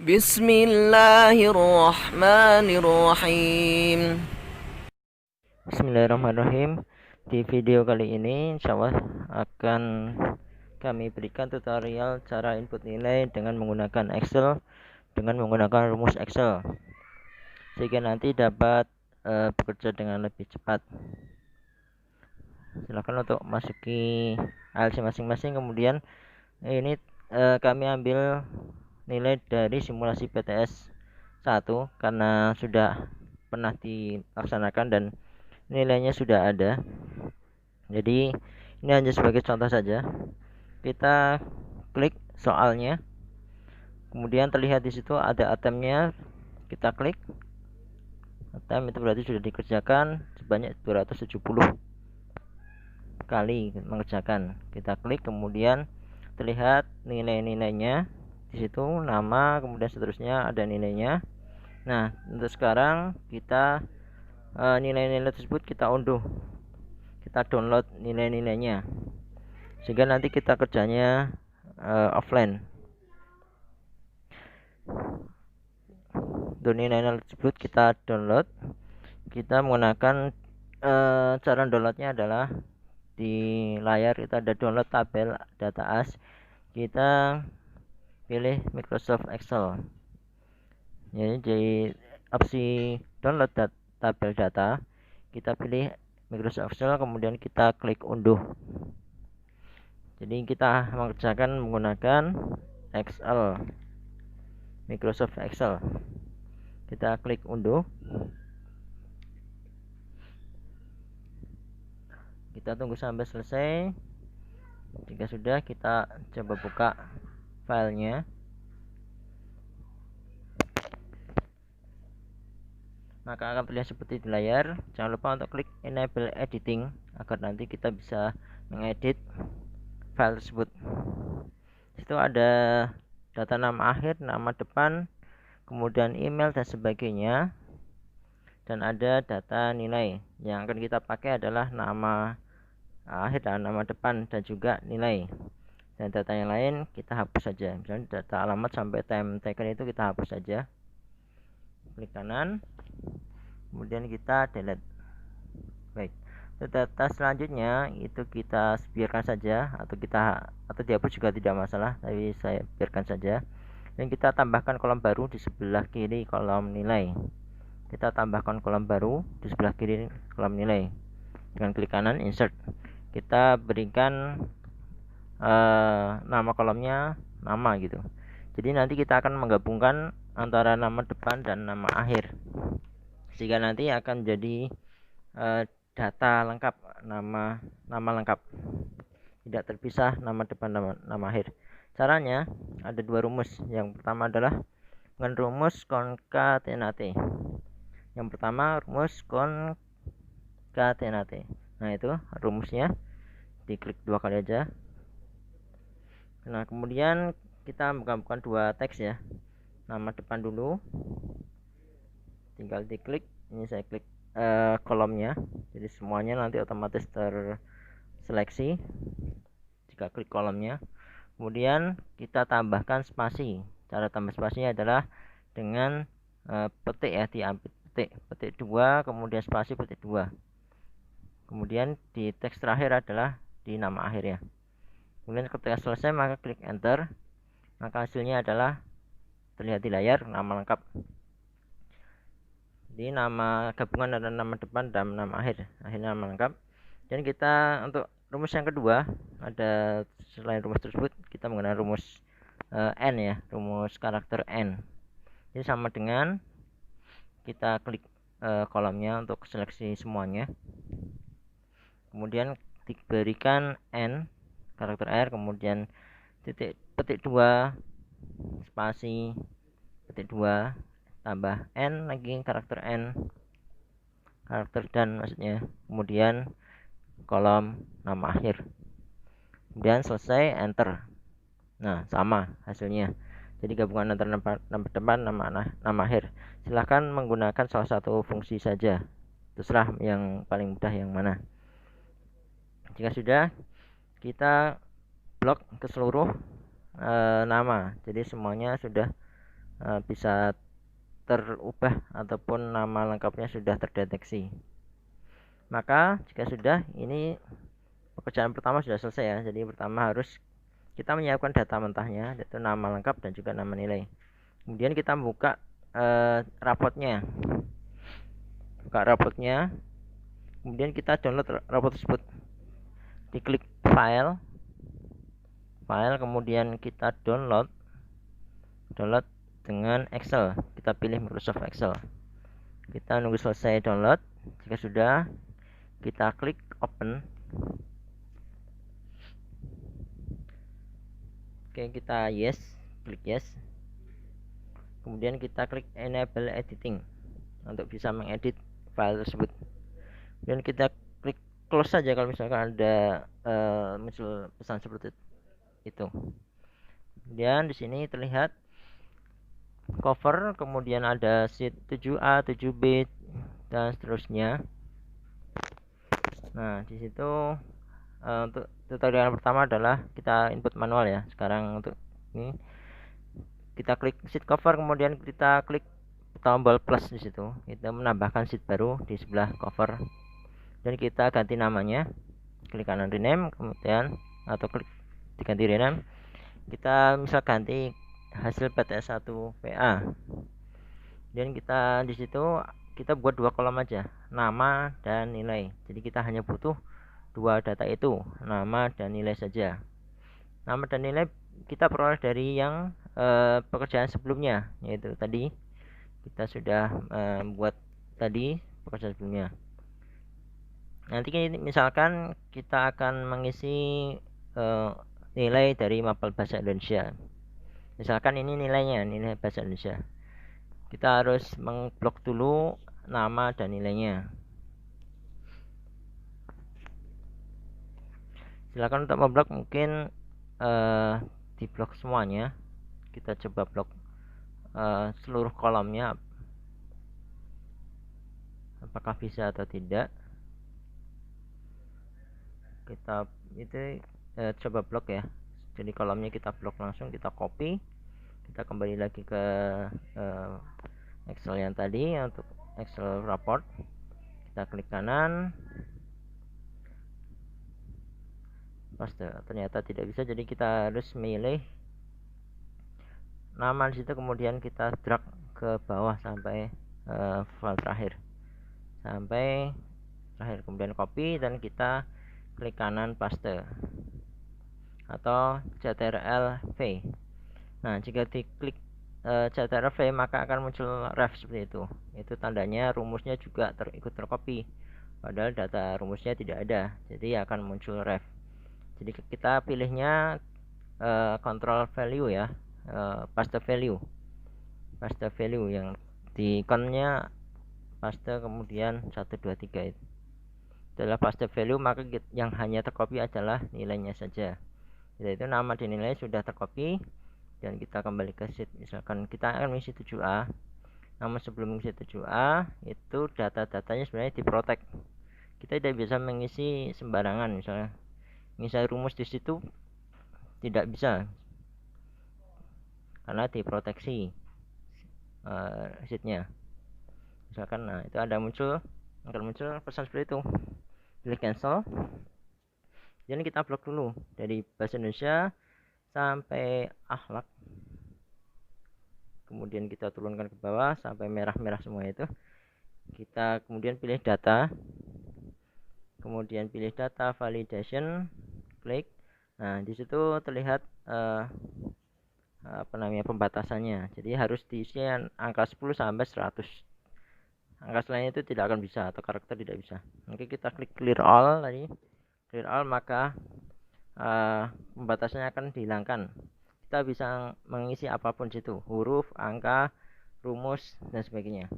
بسم الله الرحمن الرحيم. Bismillahirrahmanirrahim. Di video kali ini insya Allah akan kami berikan tutorial cara input nilai dengan menggunakan Excel, dengan menggunakan rumus Excel, sehingga nanti dapat bekerja dengan lebih cepat. Silakan untuk masuki ALC masing-masing. Kemudian ini kami ambil nilai dari simulasi PTS 1 karena sudah pernah dilaksanakan dan nilainya sudah ada. Jadi ini hanya sebagai contoh saja. Kita klik soalnya, kemudian terlihat di situ ada atemnya. Kita klik atem, itu berarti sudah dikerjakan sebanyak 270 kali mengerjakan. Kita klik, kemudian terlihat nilai-nilainya di situ, nama, kemudian seterusnya ada nilainya. Nah, untuk sekarang kita nilai-nilai tersebut kita unduh, kita download nilai-nilainya, sehingga nanti kita kerjanya offline. Untuk nilai-nilai tersebut kita download. Kita menggunakan cara downloadnya adalah di layar kita ada download tabel data as. Kita pilih Microsoft Excel. Jadi di opsi download tabel data kita pilih Microsoft Excel, kemudian kita klik unduh. Jadi kita mengerjakan menggunakan Excel, Microsoft Excel. Kita klik unduh. Kita tunggu sampai selesai. Jika sudah, kita coba buka filenya. Maka akan terlihat seperti di layar. Jangan lupa untuk klik enable editing agar nanti kita bisa mengedit file tersebut. Itu ada data nama akhir, nama depan, kemudian email dan sebagainya, dan ada data nilai. Yang akan kita pakai adalah nama akhir dan nama depan dan juga nilai. Dan data yang lain kita hapus saja. Misalnya data alamat sampai time taken itu kita hapus saja. Klik kanan, kemudian kita delete. Baik. Data selanjutnya itu kita biarkan saja, atau dihapus juga tidak masalah, tapi saya biarkan saja. Dan kita tambahkan kolom baru di sebelah kiri kolom nilai. Kita tambahkan kolom baru di sebelah kiri kolom nilai dengan klik kanan insert. Kita berikan nama kolomnya nama gitu. Jadi nanti kita akan menggabungkan antara nama depan dan nama akhir, sehingga nanti akan jadi data lengkap, nama lengkap, tidak terpisah nama depan nama akhir. Caranya ada dua rumus. Yang pertama adalah dengan rumus concatenate. Yang pertama rumus concatenate. Nah, itu rumusnya, diklik dua kali aja. Nah, kemudian kita menggabungkan dua teks ya. Nama depan dulu, tinggal diklik. Ini saya klik kolomnya, jadi semuanya nanti otomatis terseleksi jika klik kolomnya. Kemudian kita tambahkan spasi. Cara tambah spasinya adalah dengan petik ya, diambil petik 2, kemudian spasi petik 2. Kemudian di teks terakhir adalah di nama akhir ya. Kemudian ketika selesai maka klik enter. Maka hasilnya adalah terlihat di layar nama lengkap. Jadi nama gabungan ada nama depan dan nama akhir, akhirnya nama lengkap. Dan kita untuk rumus yang kedua, ada selain rumus tersebut kita menggunakan rumus n ya, rumus karakter n. Jadi sama dengan kita klik kolomnya untuk seleksi semuanya, kemudian diberikan n karakter r, kemudian petik 2 spasi petik 2 tambah n lagi karakter n, karakter dan maksudnya, kemudian kolom nama akhir, kemudian selesai enter. Nah, sama hasilnya. Jadi gabungan antara nama depan nama akhir. Silahkan menggunakan salah satu fungsi saja, terserah yang paling mudah yang mana. Jika sudah, kita blok ke seluruh nama, jadi semuanya sudah bisa terubah ataupun nama lengkapnya sudah terdeteksi. Maka jika sudah, ini pekerjaan pertama sudah selesai ya. Jadi pertama harus kita menyiapkan data mentahnya, yaitu nama lengkap dan juga nama nilai. Kemudian kita buka rapotnya. Kemudian kita download rapot tersebut. Diklik file, kemudian kita download dengan Excel. Kita pilih Microsoft Excel. Kita nunggu selesai download. Jika sudah, kita klik open. Oke, kita klik yes. Kemudian kita klik enable editing untuk bisa mengedit file tersebut. Kemudian kita klik close saja kalau misalkan ada muncul pesan seperti itu. Kemudian di sini terlihat cover, kemudian ada sheet 7A, 7B dan seterusnya. Nah, di situ untuk tutorial pertama adalah kita input manual ya. Sekarang untuk ini kita klik sheet cover, kemudian kita klik tombol plus di situ. Itu menambahkan sheet baru di sebelah cover. Dan kita ganti namanya. Klik kanan rename, kemudian atau klik diganti rename. Kita misal ganti hasil PTS1 PA. Dan kita di situ kita buat 2 kolom aja, nama dan nilai. Jadi kita hanya butuh 2 data itu, nama dan nilai saja. Nama dan nilai kita peroleh dari yang pekerjaan sebelumnya, yaitu tadi kita sudah buat tadi pekerjaan sebelumnya. Nanti misalkan kita akan mengisi nilai dari mapel bahasa Indonesia. Misalkan ini nilainya, nilai bahasa Indonesia. Kita harus mengblok dulu nama dan nilainya. Silakan untuk memblok, mungkin di blok semuanya. Kita coba blok seluruh kolomnya, apakah bisa atau tidak. Kita itu coba blok ya. Jadi kolomnya kita blok langsung, kita copy, kita kembali lagi ke Excel yang tadi untuk Excel report. Kita klik kanan, paste. Ternyata tidak bisa, jadi kita harus milih nama di situ, kemudian kita drag ke bawah sampai file terakhir, kemudian copy dan kita klik kanan paste atau Ctrl+V. Nah, jika diklik Ctrl+V maka akan muncul ref seperti itu. Itu tandanya rumusnya juga ikut tercopy, padahal data rumusnya tidak ada, jadi akan muncul ref. Jadi kita pilihnya control value ya, paste value yang di ikonnya paste kemudian 1 2 3 itu adalah paste value, maka yang hanya tercopy adalah nilainya saja. Yaitu nama dan nilai sudah tercopy, dan kita kembali ke sheet. Misalkan kita akan mengisi 7A, namun sebelum mengisi 7A itu data-datanya sebenarnya diprotek. Kita tidak bisa mengisi sembarangan, misalnya mengisi rumus di situ tidak bisa karena diproteksi sheetnya. Misalkan, nah itu akan muncul pesan seperti itu. Pilih cancel. Jadi kita blok dulu dari bahasa Indonesia sampai akhlak. Kemudian kita turunkan ke bawah sampai merah-merah semua itu. Kita kemudian pilih data. Kemudian pilih data validation, klik. Nah, di situ terlihat pembatasannya. Jadi harus diisi angka 10 sampai 100. Angka selain itu tidak akan bisa, atau karakter tidak bisa. Oke, kita klik clear all tadi. Clear all, maka pembatasannya akan dihilangkan. Kita bisa mengisi apapun situ, huruf, angka, rumus dan sebagainya.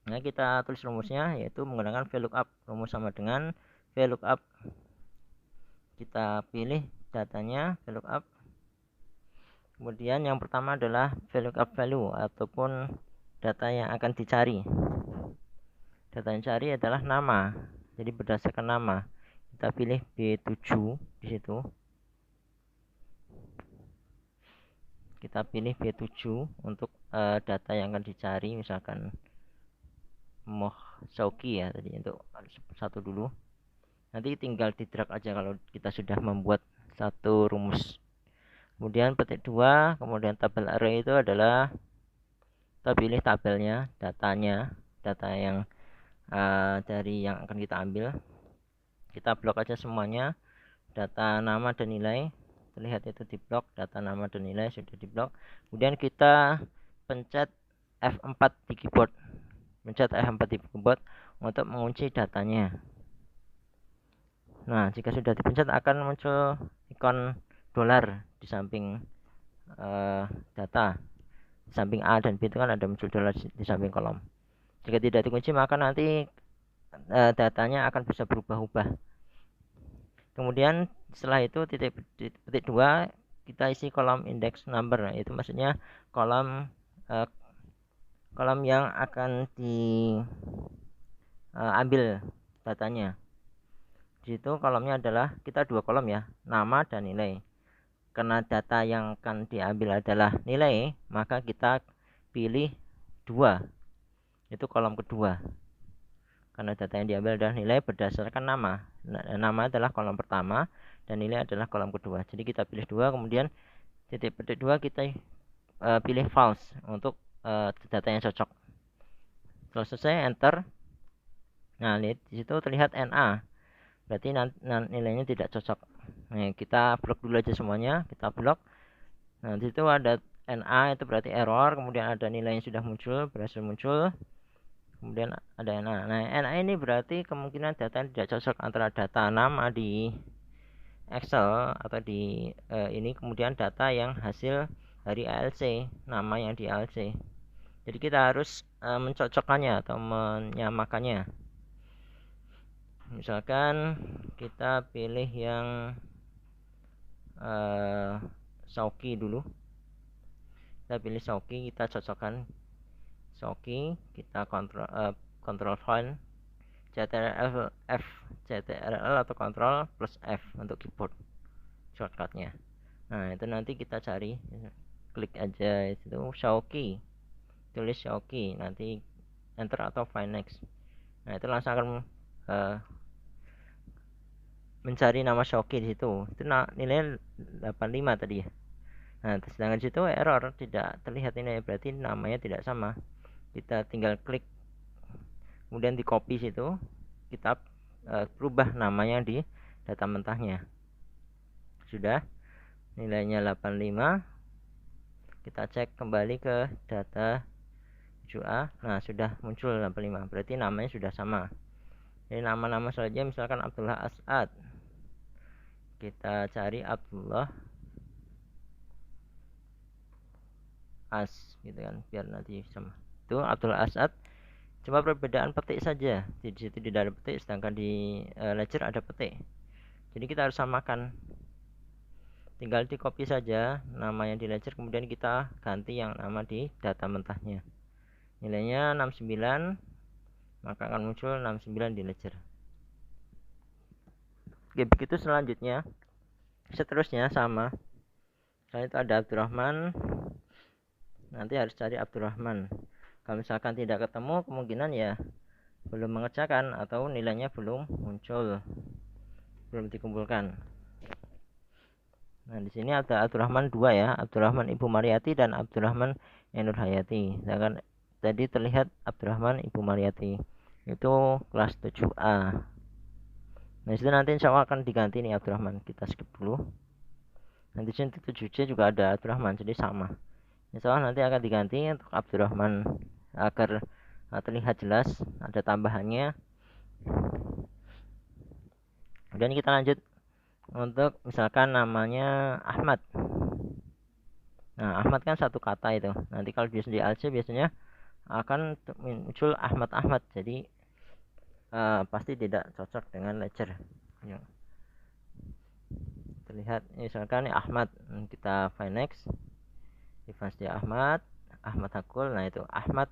Nah, kita tulis rumusnya, yaitu menggunakan VLOOKUP. Rumus sama dengan VLOOKUP. Kita pilih datanya VLOOKUP. Kemudian yang pertama adalah VLOOKUP value ataupun data yang akan dicari. Data yang dicari adalah nama. Jadi berdasarkan nama. Kita pilih B7 di situ. kita pilih B7 untuk data yang akan dicari, misalkan Moh Shauki ya tadi, untuk satu dulu. Nanti tinggal di drag aja kalau kita sudah membuat satu rumus. Kemudian petik 2, kemudian tabel array itu adalah kita pilih tabelnya, data yang dari yang akan kita ambil. Kita blok aja semuanya, data nama dan nilai. Terlihat itu di blok, data nama dan nilai sudah di blok. Kemudian kita pencet F4 di keyboard. Pencet F4 di keyboard untuk mengunci datanya. Nah, jika sudah dipencet akan muncul ikon dolar di samping data. Di samping A dan B itu kan ada muncul dolar di samping kolom. Jika tidak dikunci maka nanti datanya akan bisa berubah-ubah. Kemudian setelah itu petik 2 kita isi kolom index number. Nah, itu maksudnya kolom yang akan diambil datanya. Di situ kolomnya adalah kita 2 kolom ya, nama dan nilai. Karena data yang akan diambil adalah nilai, maka kita pilih 2. Itu kolom kedua. Karena data yang diambil adalah nilai berdasarkan nama. Nama adalah kolom pertama dan nilai adalah kolom kedua. Jadi kita pilih 2, kemudian petik 2 kita pilih false untuk data yang cocok. Setelah selesai enter. Nah, lihat di situ terlihat NA. Berarti nilainya tidak cocok. Nah, kita blok dulu aja semuanya, kita blok. Nah, di situ ada NA, itu berarti error, kemudian ada nilai yang sudah muncul, berhasil muncul. Kemudian ada NA. Nah, NA ini berarti kemungkinan data tidak cocok antara data nama di Excel atau di ini, kemudian data yang hasil dari ALC, nama yang di ALC. Jadi kita harus mencocokkannya atau menyamakannya. Misalkan kita pilih yang Shauki dulu. Kita pilih Shauki, kita cocokkan Shauki, kita kontrol file CTRL F, CTRL atau kontrol plus F untuk keyboard shortcutnya. Nah, itu nanti kita cari, klik aja itu Shauki, tulis Shauki, nanti enter atau find next. Nah, itu langsung akan mencari nama Shauki di situ. Itu nilai 85 tadi ya. Nah, sedangkan di situ error, tidak terlihat ini, berarti namanya tidak sama. Kita tinggal klik, kemudian di copy situ, kita berubah namanya di data mentahnya. Sudah, nilainya 85. Kita cek kembali ke data 7A. Nah, sudah muncul 85, berarti namanya sudah sama. Jadi nama-nama saja, misalkan Abdullah As'ad, kita cari Abdullah As gitu kan, biar nanti sama. Itu Abdullah As'ad, cuma perbedaan petik saja. Di situ tidak ada petik, sedangkan di ledger ada petik. Jadi kita harus samakan. Tinggal di copy saja nama yang di ledger, kemudian kita ganti yang nama di data mentahnya. Nilainya 69, maka akan muncul 69 di ledger. Oke, begitu selanjutnya. Seterusnya sama. Selanjutnya itu ada Abdurrahman. Nanti harus cari Abdurrahman. Kalau misalkan tidak ketemu, kemungkinan ya belum mengerjakan atau nilainya belum muncul, belum dikumpulkan. Nah, di sini ada Abdurrahman 2 ya, Abdurrahman Ibu Mariati dan Abdurrahman Nur Hayati. Sedangkan tadi terlihat Abdurrahman Ibu Mariati. Itu kelas 7A. Nah, itu nanti insya Allah akan diganti nih Abdurrahman. Kita skip dulu. Nanti sini 7C juga ada Abdurrahman, jadi sama. Insya Allah nanti akan diganti untuk Abdurrahman agar terlihat jelas ada tambahannya. Kemudian kita lanjut untuk misalkan namanya Ahmad. Nah, Ahmad kan satu kata itu. Nanti kalau di ALC biasanya akan muncul Ahmad. Jadi pasti tidak cocok dengan ledger. Ya. Terlihat misalkan Ahmad, kita find next. Device dia Ahmad Hakul. Nah, itu Ahmad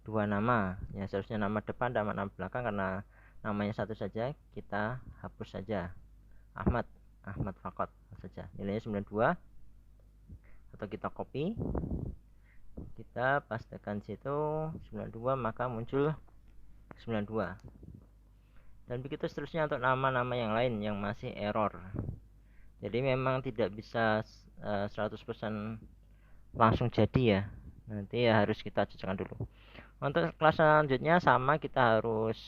2 nama. Ya, seharusnya nama depan dan nama belakang, karena namanya satu saja kita hapus saja. Ahmad Fakot saja. Nilainya 92. atau kita copy, kita pastekan situ 92, maka muncul 92. Dan begitu seterusnya untuk nama-nama yang lain yang masih error. Jadi memang tidak bisa 100% langsung jadi ya, nanti ya harus kita cocokkan dulu. Untuk kelas selanjutnya sama, kita harus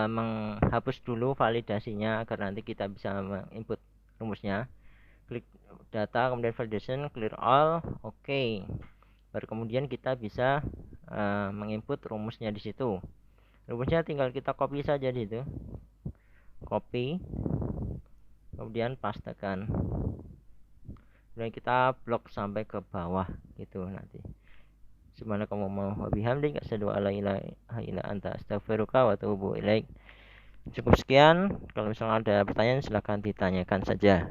menghapus dulu validasinya agar nanti kita bisa menginput rumusnya. Klik data, kemudian validation, clear all, oke. Baru kemudian kita bisa menginput rumusnya di situ. Rumusnya tinggal kita copy saja di situ, copy, kemudian pastekan, kemudian kita blok sampai ke bawah gitu nanti. Subhanaka Allahumma wa bihamdika asyhadu an la ilaha illa anta astaghfiruka wa atubu ilaik. Cukup sekian. Kalau misalnya ada pertanyaan silahkan ditanyakan saja.